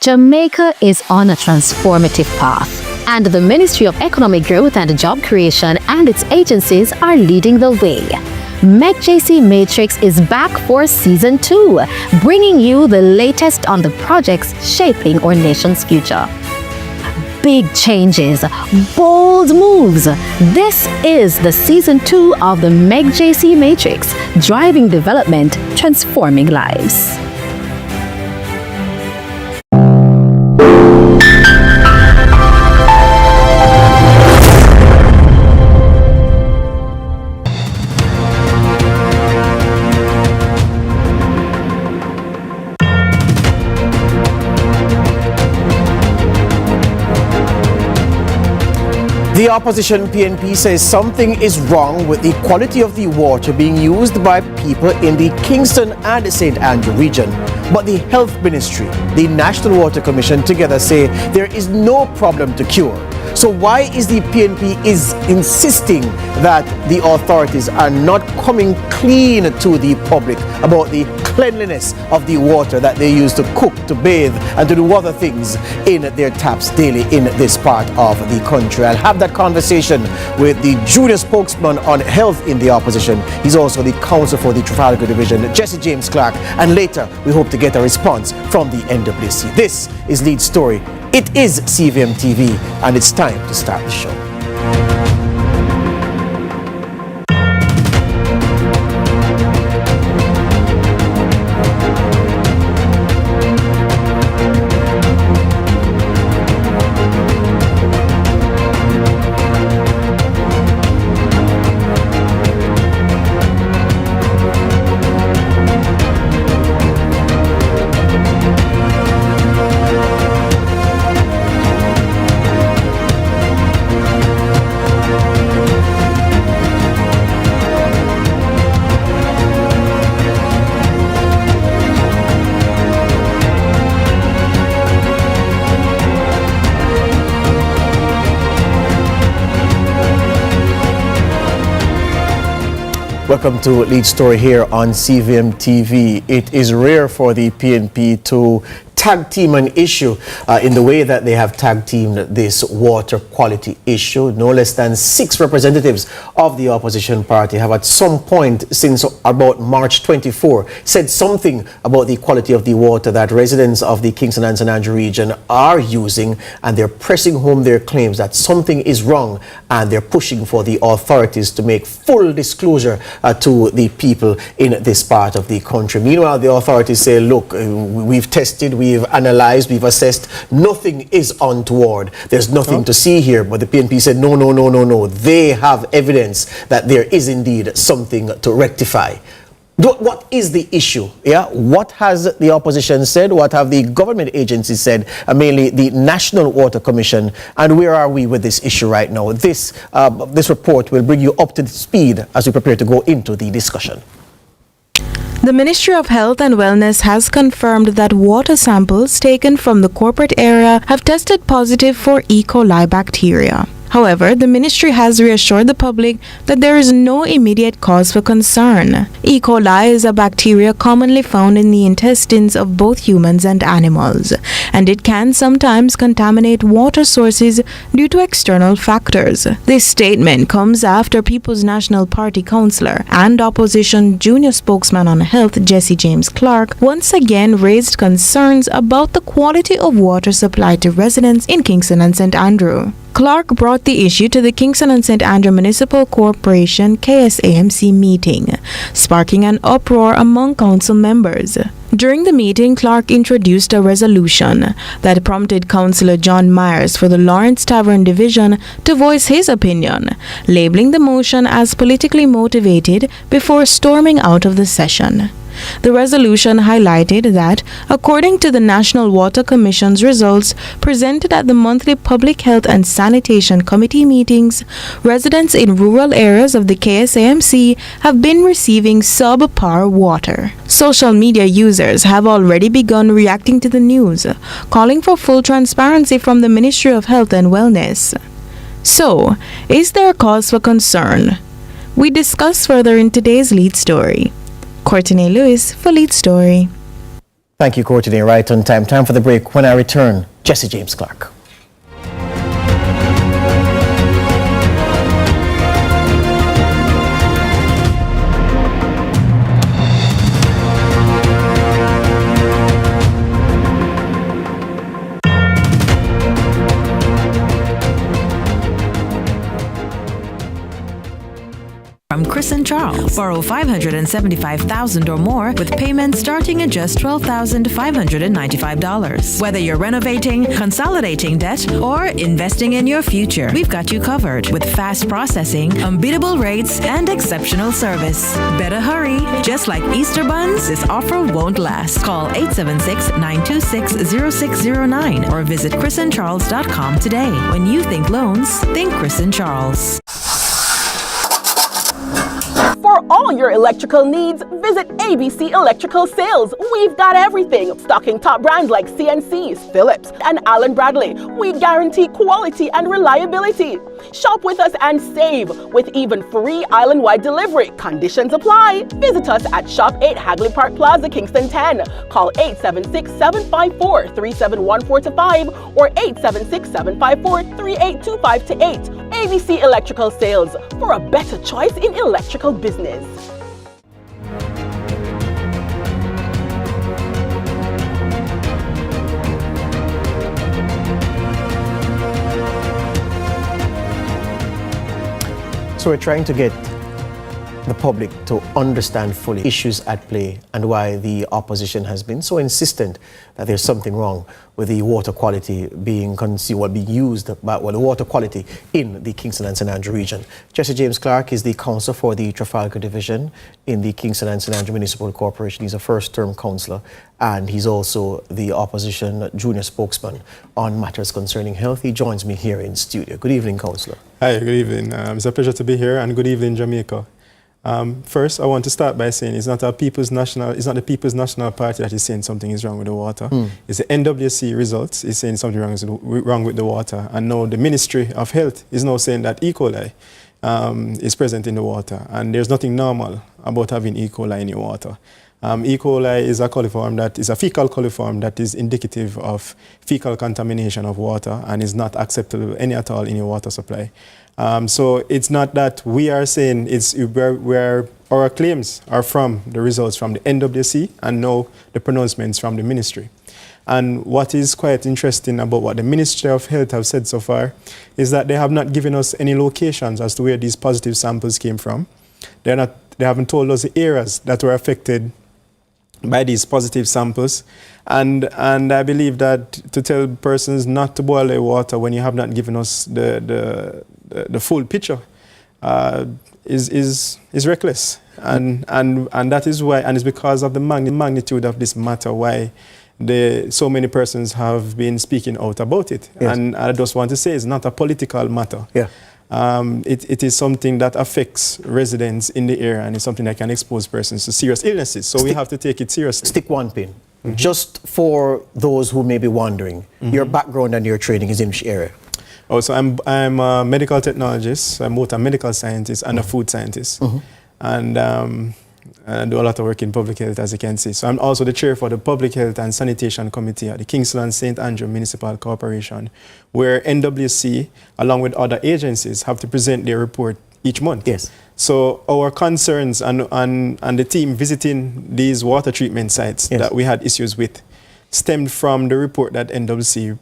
Jamaica is on a transformative path, and the Ministry of Economic Growth and Job Creation and its agencies are leading the way. MEGJC Matrix is back for Season 2, bringing you the latest on the projects shaping our nation's future. Big changes, bold moves. This is the Season 2 of the MEGJC Matrix, driving development, transforming lives. The opposition PNP says something is wrong with the quality of the water being used by people in the Kingston and St. Andrew region. But the Health Ministry, the National Water Commission together say there is no problem to cure. So why is the PNP insisting that the authorities are not coming clean to the public about the cleanliness of the water that they use to cook, to bathe, and to do other things in their taps daily in this part of the country? I'll have that conversation with the junior spokesman on health in the opposition. He's also the counsel for the Trafalgar Division, Jesse James Clark, and later we hope to get a response from the NWC. This is Lead Story. It is CVM TV, and it's time to start the show. Welcome to Lead Story here on CVM TV. It is rare for the PNP to tag team an issue in the way that they have tag teamed this water quality issue. No less than 6 representatives of the opposition party have at some point since about March 24 said something about the quality of the water that residents of the Kingston and St. Andrew region are using, and they're pressing home their claims that something is wrong, and they're pushing for the authorities to make full disclosure to the people in this part of the country. Meanwhile, the authorities say, look, we've tested, we've analyzed, we've assessed, nothing is untoward. There's nothing to see here. But the PNP said, no. They have evidence that there is indeed something to rectify. What is the issue? Yeah, what has the opposition said? What have the government agencies said? Mainly the National Water Commission. And where are we with this issue right now? This report will bring you up to speed as we prepare to go into the discussion. The Ministry of Health and Wellness has confirmed that water samples taken from the corporate area have tested positive for E. coli bacteria. However, the ministry has reassured the public that there is no immediate cause for concern. E. coli is a bacteria commonly found in the intestines of both humans and animals, and it can sometimes contaminate water sources due to external factors. This statement comes after People's National Party councillor and opposition junior spokesman on health, Jesse James Clark, once again raised concerns about the quality of water supplied to residents in Kingston and St. Andrew. Clark brought the issue to the Kingston and St. Andrew Municipal Corporation KSAMC meeting, sparking an uproar among council members. During the meeting, Clark introduced a resolution that prompted Councillor John Myers for the Lawrence Tavern Division to voice his opinion, labeling the motion as politically motivated before storming out of the session. The resolution highlighted that, according to the National Water Commission's results presented at the monthly Public Health and Sanitation Committee meetings, residents in rural areas of the KSAMC have been receiving subpar water. Social media users have already begun reacting to the news, calling for full transparency from the Ministry of Health and Wellness. So, is there a cause for concern? We discuss further in today's lead story. Courtney Lewis for Lead Story. Thank you, Courtney. Right on time. Time for the break. When I return, Jesse James Clark. From Chris and Charles. Borrow $575,000 or more with payments starting at just $12,595. Whether you're renovating, consolidating debt, or investing in your future, we've got you covered with fast processing, unbeatable rates, and exceptional service. Better hurry. Just like Easter buns, this offer won't last. Call 876-926-0609 or visit chrisandcharles.com today. When you think loans, think Chris and Charles. For all your electrical needs, visit ABC Electrical Sales. We've got everything, stocking top brands like CNCs, Philips, and Allen Bradley. We guarantee quality and reliability. Shop with us and save with even free island-wide delivery. Conditions apply. Visit us at Shop 8 Hagley Park Plaza, Kingston 10. Call 876-754-3714-5 or 876-754-3825-8. ABC Electrical Sales, for a better choice in electrical business. So we're trying to get the public to understand fully issues at play and why the opposition has been so insistent that there's something wrong with the water quality being consumed or being used by the water quality in the Kingston and St. Andrew region. Jesse James Clark is the councillor for the Trafalgar Division in the Kingston and St. Andrew Municipal Corporation. He's a first-term councillor and he's also the opposition junior spokesman on matters concerning health. He joins me here in studio. Good evening, councillor. Hi, good evening. It's a pleasure to be here, and good evening, Jamaica. First, I want to start by saying it's not the People's National Party that is saying something is wrong with the water. It's the NWC results is saying something wrong with the water. And now the Ministry of Health is now saying that E. coli is present in the water. And there's nothing normal about having E. coli in your water. E. coli is a coliform that is a fecal coliform that is indicative of fecal contamination of water and is not acceptable any at all in your water supply. So it's not that we are saying it's where our claims are from the results from the NWC and now the pronouncements from the ministry. And what is quite interesting about what the Ministry of Health have said so far is that they have not given us any locations as to where these positive samples came from. They haven't told us the areas that were affected by these positive samples. And I believe that to tell persons not to boil their water when you have not given us the full picture is reckless. And that is why, and it's because of the magnitude of this matter why so many persons have been speaking out about it. Yes. And I just want to say it's not a political matter. Yeah. It is something that affects residents in the area, and it's something that can expose persons to serious illnesses. So we have to take it seriously. Stick one pin. Just for those who may be wondering, your background and your training is in which area? Oh, so I'm a medical technologist. I'm both a medical scientist and a food scientist. And I do a lot of work in public health, as you can see. So I'm also the chair for the Public Health and Sanitation Committee at the Kingston and St. Andrew Municipal Corporation, where NWC, along with other agencies, have to present their report each month. Yes. So our concerns and the team visiting these water treatment sites that we had issues with stemmed from the report that NWC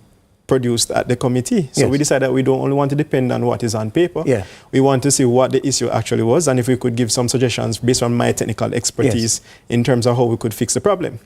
produced at the committee. So we decided that we don't only want to depend on what is on paper. We want to see what the issue actually was, and if we could give some suggestions based on my technical expertise in terms of how we could fix the problem.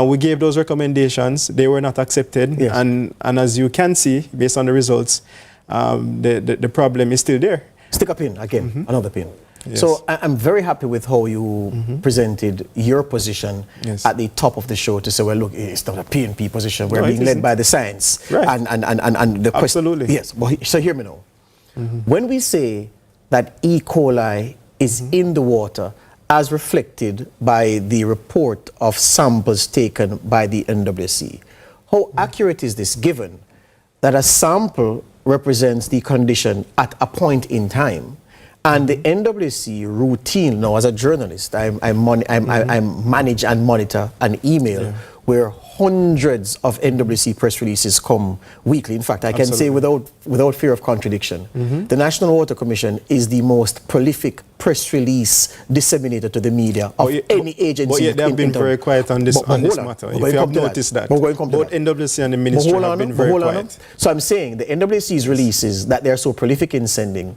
We gave those recommendations. They were not accepted. And as you can see, based on the results, the problem is still there. Stick a pin again, another pin. So I'm very happy with how you presented your position at the top of the show to say, well, look, it's not a PNP position. We're being led by the science. And the question. Absolutely. Yes, but so hear me now. When we say that E. coli is in the water, as reflected by the report of samples taken by the NWC, how accurate is this, given that a sample represents the condition at a point in time? And the NWC routine, now as a journalist, I manage and monitor an email where hundreds of NWC press releases come weekly. In fact, I can say without fear of contradiction, the National Water Commission is the most prolific press release disseminator to the media of any agency. But yet they have been very quiet on this matter. If you have noticed that, both NWC and the ministry have been very quiet. So I'm saying the NWC's releases that they're so prolific in sending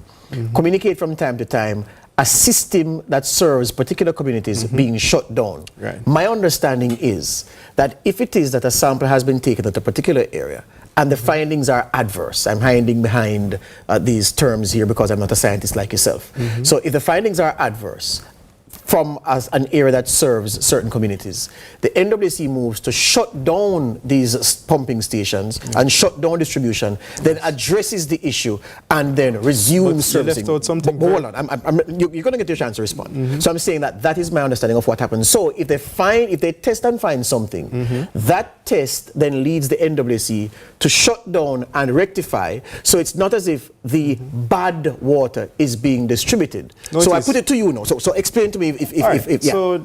communicate from time to time a system that serves particular communities being shut down. Right. My understanding is that if it is that a sample has been taken at a particular area and the findings are adverse, I'm hiding behind these terms here because I'm not a scientist like yourself. So if the findings are adverse from an area that serves certain communities, the NWC moves to shut down these pumping stations and shut down distribution, then addresses the issue and then resumes servicing. You left out something. But hold on, you're going to get your chance to respond. So I'm saying that is my understanding of what happens. So if they test and find something, that test then leads the NWC to shut down and rectify. So it's not as if the bad water is being distributed. No, so I put it to you now. So explain to me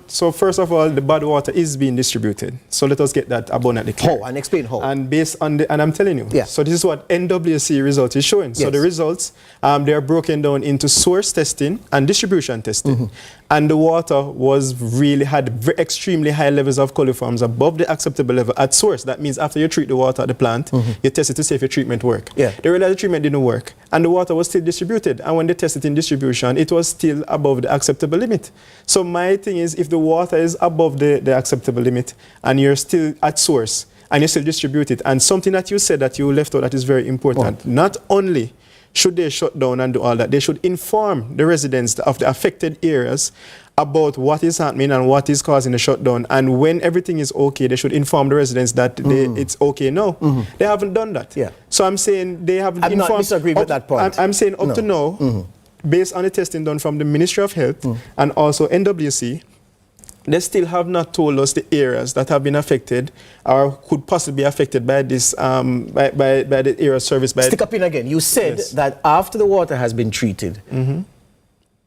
So first of all, the bad water is being distributed. So let us get that abundantly clear. How? And explain how. And based on and I'm telling you. So this is what NWC result is showing. So the results, they are broken down into source testing and distribution testing. And the water had extremely high levels of coliforms above the acceptable level at source. That means after you treat the water at the plant, you test it to see if your treatment worked. They realized the treatment didn't work. And the water was still distributed. And when they tested in distribution, it was still above the acceptable limit. So my thing is, if the water is above the acceptable limit and you're still at source and you still distribute it, and something that you said that you left out that is very important, not only should they shut down and do all that, they should inform the residents of the affected areas about what is happening and what is causing the shutdown. And when everything is okay, they should inform the residents that it's okay now. They haven't done that. So I'm saying they haven't informed. I'm not disagreeing with that point. I'm saying up to now, based on the testing done from the Ministry of Health and also NWC, they still have not told us the areas that have been affected or could possibly be affected by this, by the area service. Stick up in again. You said that after the water has been treated,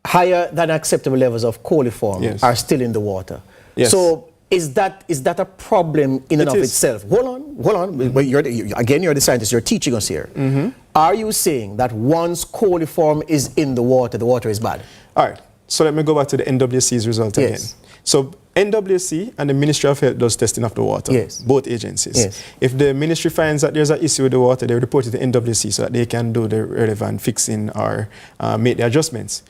higher than acceptable levels of coliform are still in the water. So is that a problem in and of itself? Hold on. You're the scientist. You're teaching us here. Are you saying that once coliform is in the water is bad? All right. So let me go back to the NWC's result again. So NWC and the Ministry of Health does testing of the water, both agencies. If the ministry finds that there's an issue with the water, they report it to NWC so that they can do the relevant fixing or make the adjustments.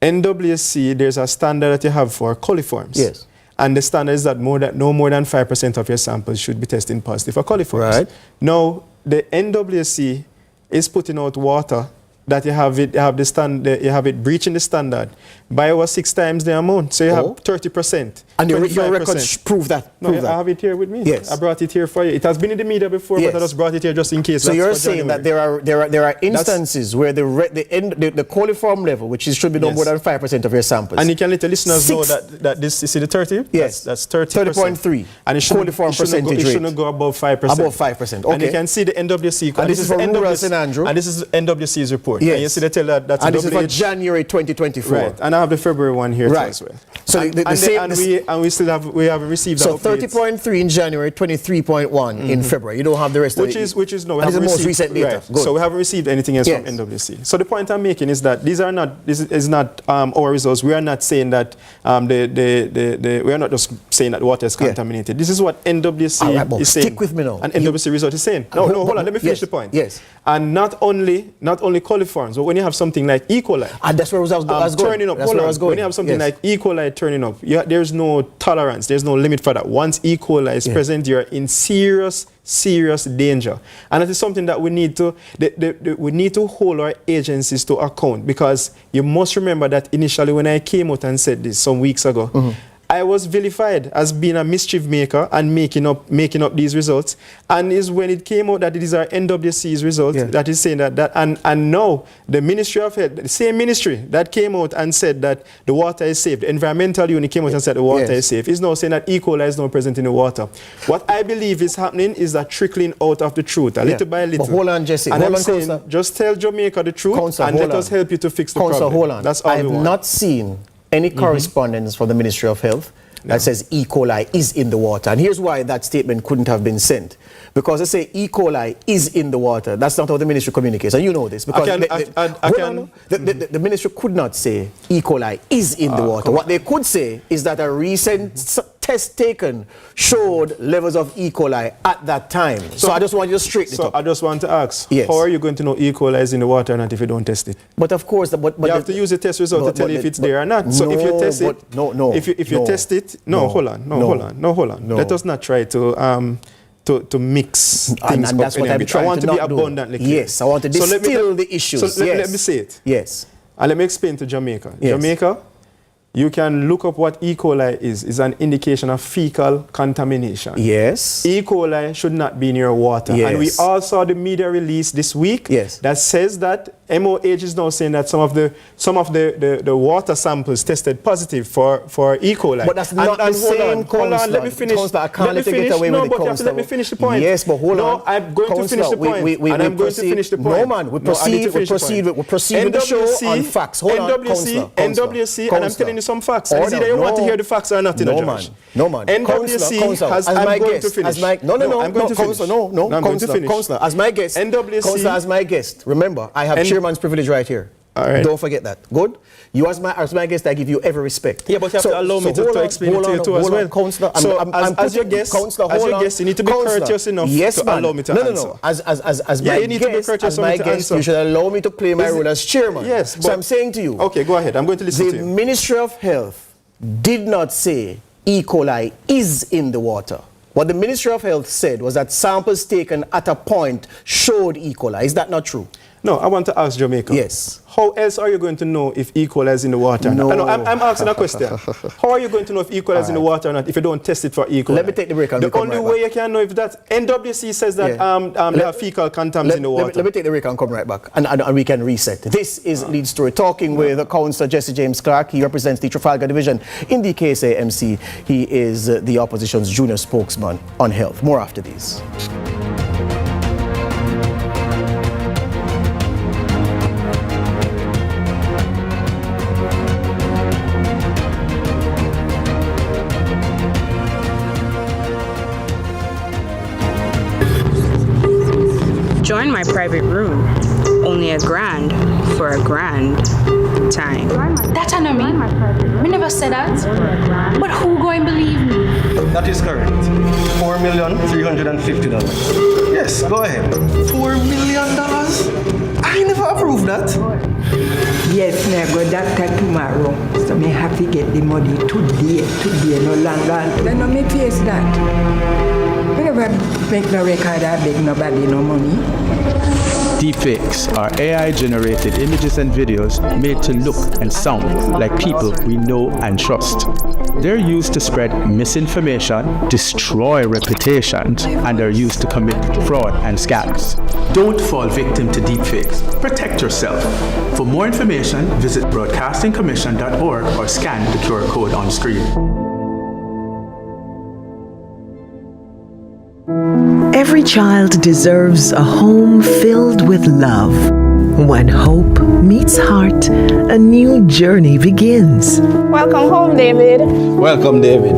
NWC, there's a standard that you have for coliforms. And the standard is that no more than 5% of your samples should be testing positive for coliforms. Now, the NWC is putting out water that you have it breaching the standard by over 6 times the amount. So you have 30%. And your records prove that? I have it here with me. I brought it here for you. It has been in the media before, but I just brought it here just in case. So you're saying that there are instances where the coliform level, which should be no more than 5% of your samples. And you can let the listeners know that this, you see the 30? Yes. That's 30%. 30.3. And it shouldn't go above 5%. Above 5%, okay. And you can see the NWC. And this is from rural St. Andrew. And this is NWC's report. And you see they tell that's and this is for January 2024. Right. And I have the February one here as well. So we haven't received that. So 30.3 in January, 23.1 in February. You don't have the rest which is no. This is the most recent data. Right. So we haven't received anything else from NWC. So the point I'm making is that this is not our results. We are not saying that we are not just saying that water is contaminated. This is what NWC is saying. Stick with me now. And NWC result is saying. No, hold on. Let me finish the point. And not only coliforms, but when you have something like E. coli, and that's where I was going. Turning up. When you have something like E. coli turning up, there's no tolerance, there's no limit for that. Once E. coli is present, you're in serious danger. And that is something that we need to hold our agencies to account, because you must remember that initially when I came out and said this some weeks ago, I was vilified as being a mischief maker and making up these results. And is when it came out that these are NWC's results that is saying that and now the Ministry of Health, the same ministry that came out and said that the water is safe, the environmental unit came out and said the water is safe, is now saying that E. coli is now present in the water. What I believe is happening is that trickling out of the truth, little by little. But hold on, Jesse. And I'm saying, just tell Jamaica the truth and let us help you to fix the problem. Hold on. That's all I have not seen any correspondence from the Ministry of Health that says E. coli is in the water. And here's why that statement couldn't have been sent. Because they say E. coli is in the water. That's not how the ministry communicates. And you know this. Because the ministry could not say E. coli is in the water. What they could say is that a recent test taken showed levels of E. coli at that time. So I just want you to straighten it up. I just want to ask, yes. How are you going to know E. coli is in the water or not if you don't test it? But of course, you have to use the test result to tell you if it's there or not. So if you test it, if you test it, hold on. Let us not try to mix things and that's up. what I'm trying I want to be not do. abundantly clear. Yes, I want to distill the issues. So let me say it. Yes. And let me explain to Jamaica. Yes. Jamaica, you can look up what E. coli is. It's an indication of fecal contamination. Yes. E. coli should not be in your water. Yes. And we all saw the media release this week that says that MOH is now saying that some of the water samples tested positive for E. coli. But that's not the same, hold on, let me finish. I can't let you get away with it, but you have to let me finish the point. Yes, but hold on. No, I'm going to finish the point. And I'm going to finish the point. No, man, we proceed with the show on facts. Hold on, NWC, and I'm telling you some facts. And either you want to hear the facts or not, Judge. No, man. NWC has, I'm going to finish. I'm going to finish. Councillor, as my guest. NWC. As my guest. Remember, I have chairman's privilege right here. All right. Don't forget that. Good? You as my guest, I give you every respect. Yeah, but you have to allow me to explain it to you too as well. Councillor, so as your guest, you need to be courteous enough to allow me to answer. No. As my guest, you should allow me to play my role as chairman. Yes. So I'm saying to you. Okay, go ahead. I'm going to listen to you. The Ministry of Health did not say E. coli is in the water. What the Ministry of Health said was that samples taken at a point showed E. coli. Is that not true? No, I want to ask Jamaica. Yes. How else are you going to know if E. coli is in the water? No. I'm asking a question. How are you going to know if E. coli is in the water or not if you don't test it for E. coli? Let me take the break. The only way you can know if that NWC says that there are fecal contams in the water. Let me take the break and come right back, and we can reset. This is Lead Story, talking with Councillor Jesse James Clark. He represents the Trafalgar Division in the KSAMC. He is the opposition's junior spokesman on health. More after these. Join my private room. Only $1,000 for a grand time. That I know me. We never said that. But who going to believe me? That is correct. $4,350,000. Yes, go ahead. $4 million? I never approved that. Yes, me go doctor tomorrow. So me have to get the money today, no longer. Then no me face that. We never make no record or beg nobody no money. Deepfakes are AI-generated images and videos made to look and sound like people we know and trust. They're used to spread misinformation, destroy reputations, and are used to commit fraud and scams. Don't fall victim to deepfakes. Protect yourself. For more information, visit broadcastingcommission.org or scan the QR code on screen. Every child deserves a home filled with love. When hope meets heart, a new journey begins. Welcome home, David. Welcome, David.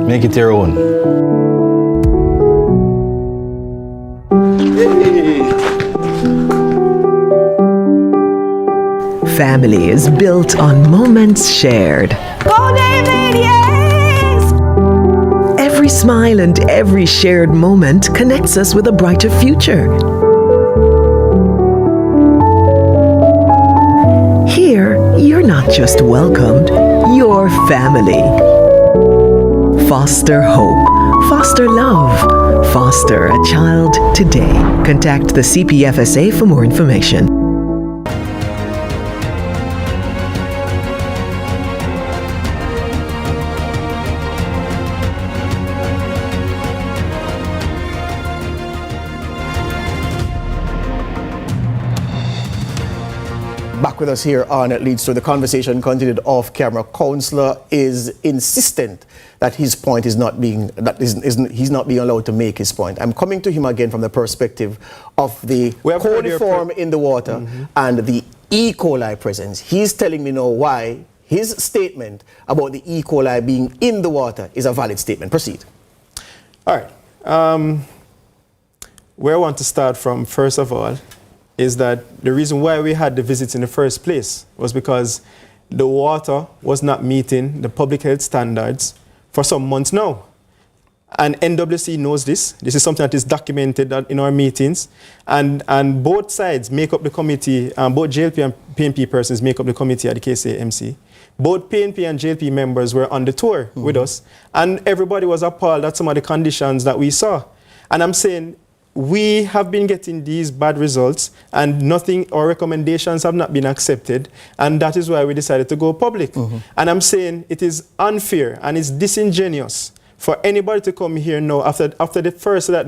Make it your own. Family is built on moments shared. Go, David, yes! Every smile and every shared moment connects us with a brighter future. Here, you're not just welcomed, you're family. Foster hope, foster love, foster a child today. Contact the CPFSA for more information. with us here on It Leads to the conversation continued off camera. Councillor is insistent that his point is not being, he's not being allowed to make his point. I'm coming to him again from the perspective of the coliform in the water and the E. coli presence. He's telling me now why his statement about the E. coli being in the water is a valid statement. Proceed. All right. Where I want to start from, first of all, is that the reason why we had the visits in the first place was because the water was not meeting the public health standards for some months now. And NWC knows this. This is something that is documented in our meetings. And both sides make up the committee, both JLP and PNP persons make up the committee at the KSA-MC. Both PNP and JLP members were on the tour with us. And everybody was appalled at some of the conditions that we saw. And I'm saying, we have been getting these bad results and nothing or recommendations have not been accepted, and that is why we decided to go public. And I'm saying it is unfair and it's disingenuous for anybody to come here now after the first that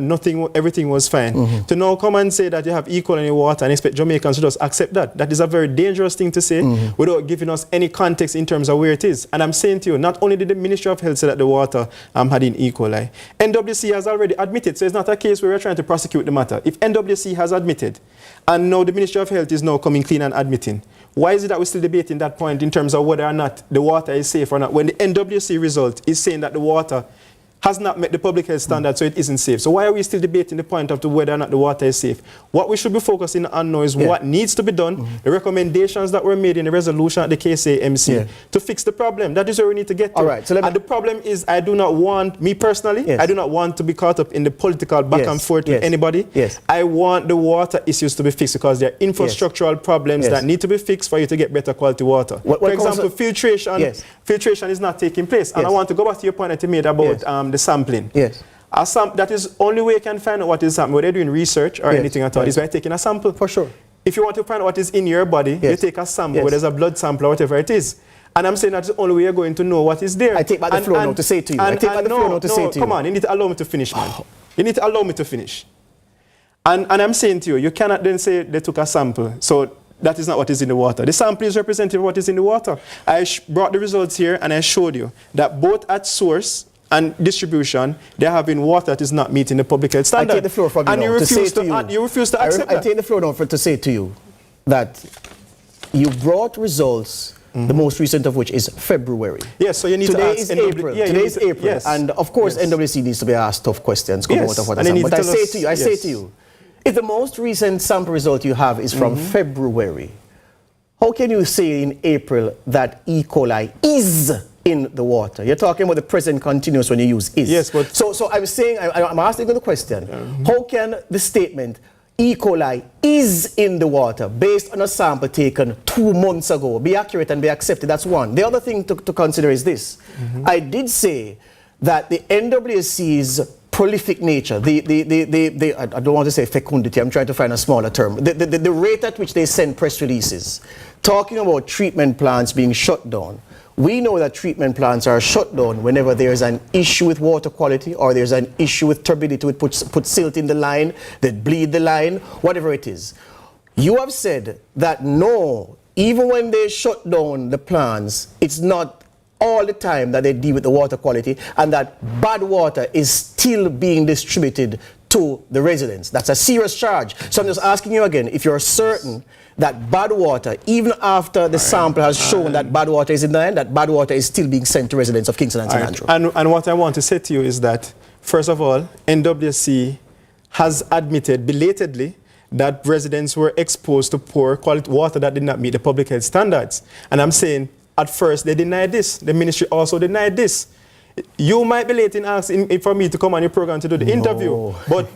everything was fine, to now come and say that you have E. coli in your water and expect Jamaicans to just accept that. That is a very dangerous thing to say without giving us any context in terms of where it is. And I'm saying to you, not only did the Ministry of Health say that the water had in E. coli, NWC has already admitted, so it's not a case where we're trying to prosecute the matter. If NWC has admitted, and now the Ministry of Health is now coming clean and admitting, why is it that we're still debating that point in terms of whether or not the water is safe or not, when the NWC result is saying that the water has not met the public health standard, so it isn't safe? So why are we still debating the point of whether or not the water is safe? What we should be focusing on now is what needs to be done, the recommendations that were made in the resolution at the KSA-MC to fix the problem. That is where we need to get to. All right, so and the problem is, I do not want, me personally, I do not want to be caught up in the political back and forth with anybody. I want the water issues to be fixed because there are infrastructural problems that need to be fixed for you to get better quality water. For example, filtration. Filtration is not taking place. And I want to go back to your point that you made about the sampling. That is only way you can find out what is happening. Whether you're doing research or anything at all, is by taking a sample. For sure. If you want to find out what is in your body, you take a sample, whether it's a blood sample or whatever it is. And I'm saying that's the only way you're going to know what is there. I take back the floor now to say to you. I take back the floor now to say to you. Come on, you need to allow me to finish, man. You need to allow me to finish. And I'm saying to you, you cannot then say they took a sample. So that is not what is in the water. The sample is representative of what is in the water. I brought the results here and I showed you that both at source and distribution, they're having water that is not meeting the public health standard. I take the floor from you and now you to say refuse to you. You refuse to accept that. I take the floor now to say to you that you brought results, the most recent of which is February. Yes, so you need Today to ask is April. Today is April. Yes. And of course, NWC needs to be asked tough questions. Come out of what and but I say to you, if the most recent sample result you have is from February, how can you say in April that E. coli is in the water? You're talking about the present continuous when you use is. Yes, but so I'm saying, I'm asking you the question, how can the statement E. coli is in the water based on a sample taken 2 months ago be accurate and be accepted? That's one. The other thing to consider is this. I did say that the NWC's prolific nature, I don't want to say fecundity, I'm trying to find a smaller term, the rate at which they send press releases talking about treatment plants being shut down. We know that treatment plants are shut down whenever there's an issue with water quality or there's an issue with turbidity, with put silt in the line, they bleed the line, whatever it is. You have said that no, even when they shut down the plants, it's not all the time that they deal with the water quality and that bad water is still being distributed to the residents. That's a serious charge. So I'm just asking you again, if you're certain that bad water, even after the sample has shown that bad water is in the end, that bad water is still being sent to residents of Kingston and St. Andrew. And what I want to say to you is that, first of all, NWC has admitted belatedly that residents were exposed to poor quality water that did not meet the public health standards. And I'm saying, at first, they denied this. The ministry also denied this. You might be late in asking for me to come on your program to do the interview, but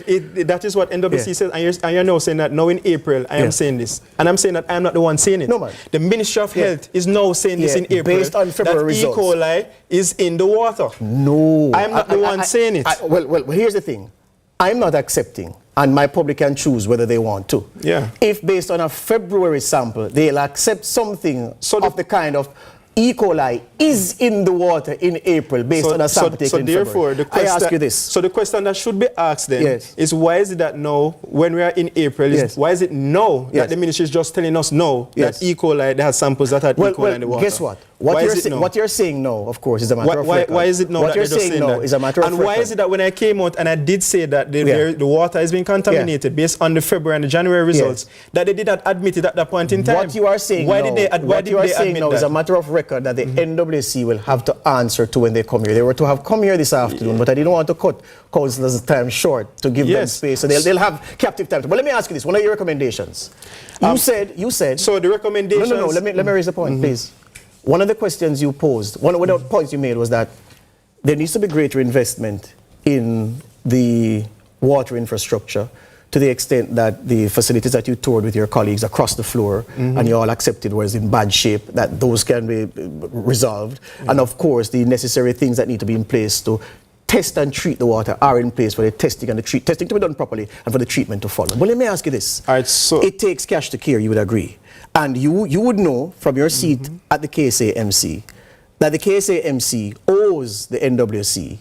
that is what NWC says, and you're now saying that now in April I am saying this, and I'm saying that I'm not the one saying it. No, man. The Ministry of Health is now saying this in April, based on February that results. E. coli is in the water. No, I'm not the one saying it. Well, here's the thing. I'm not accepting, and my public can choose whether they want to. Yeah. If based on a February sample, they'll accept something of the kind of E. coli is in the water in April based on a sample taken in therefore, February. I ask you this. So the question that should be asked then is why is it that now, when we are in April, why is it now that the ministry is just telling us no that E. coli, they have samples that had E. coli in the water? Guess what? What you're saying now, of course, is a matter of record. Why is it now that they're just saying that? Is a matter of and why is it that when I came out and I did say that the water has been contaminated based on the February and the January results, that they did not admit it at that point in time? What you are saying why now, did they admit that? Is a matter of record that the NWC will have to answer to when they come here. They were to have come here this afternoon, but I didn't want to cut councillors' time short to give them space. So they'll have captive time. But let me ask you this, one of your recommendations. You said... So the recommendations... No, let me raise a point, please. One of the questions you posed, one of the points you made was that there needs to be greater investment in the water infrastructure to the extent that the facilities that you toured with your colleagues across the floor and you all accepted was in bad shape, that those can be resolved. And of course, the necessary things that need to be in place to test and treat the water are in place for the testing and the testing to be done properly and for the treatment to follow. But let me ask you this. All right, so it takes cash to care, you would agree. And you would know from your seat at the KSAMC that the KSAMC owes the NWC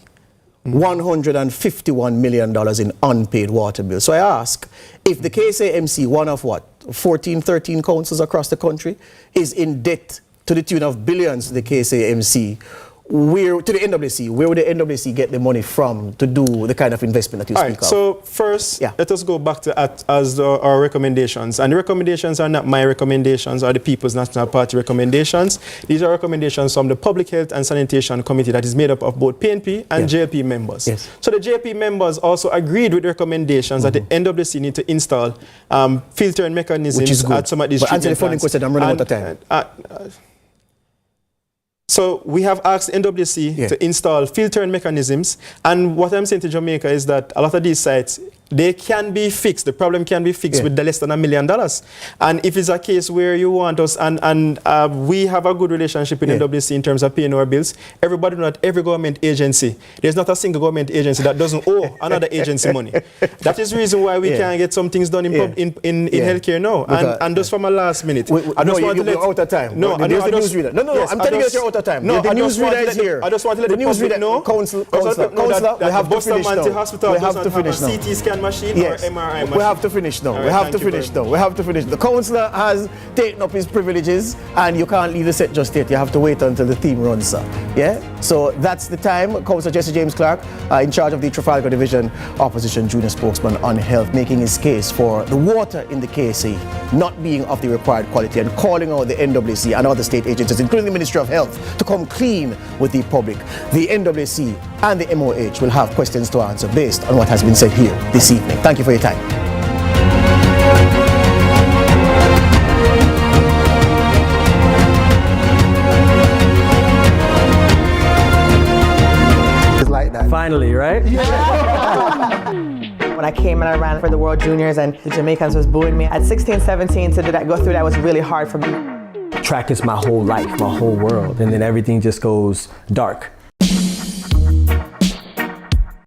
$151 million in unpaid water bills. So I ask, if the KSAMC, one of 14, 13 councils across the country, is in debt to the tune of billions to the KSAMC, to the NWC, where would the NWC get the money from to do the kind of investment that you speak of? So first, let us go back to our recommendations. And the recommendations are not my recommendations or the People's National Party recommendations. These are recommendations from the Public Health and Sanitation Committee that is made up of both PNP and JLP members. So the JLP members also agreed with the recommendations that the NWC need to install filtering mechanisms at some of these treatment answer the following question, I'm running out of time. So we have asked NWC to install filtering mechanisms, and what I'm saying to Jamaica is that a lot of these sites, they can be fixed. The problem can be fixed with less than $1 million. And if it's a case where you want us, and we have a good relationship with NWC in terms of paying our bills, everybody knows that every government agency, there's not a single government agency that doesn't owe another agency money. That is the reason why we can get some things done in healthcare now. And just from a last minute. I just want to let... out of time. No, I'm telling you that you're out of time. No, the newsreader is here. I just want to let the public know. Councillor, we have to finish now. We have to finish now. CT scan machine or MRI machine. We have to finish now. We have to finish now. We have to finish. The councillor has taken up his privileges and you can't leave the set just yet. You have to wait until the team runs, sir. Yeah? So that's the time. Councillor Jesse James Clark, in charge of the Trafalgar Division, Opposition Junior Spokesman on Health, making his case for the water in the KSA not being of the required quality and calling out the NWC and other state agencies, including the Ministry of Health, to come clean with the public. The NWC and the MOH will have questions to answer based on what has been said here this evening. Thank you for your time. It's like that. Finally, right? When I came and I ran for the World Juniors and the Jamaicans was booing me, at 16, 17 to go through that was really hard for me. Track is my whole life, my whole world, and then everything just goes dark.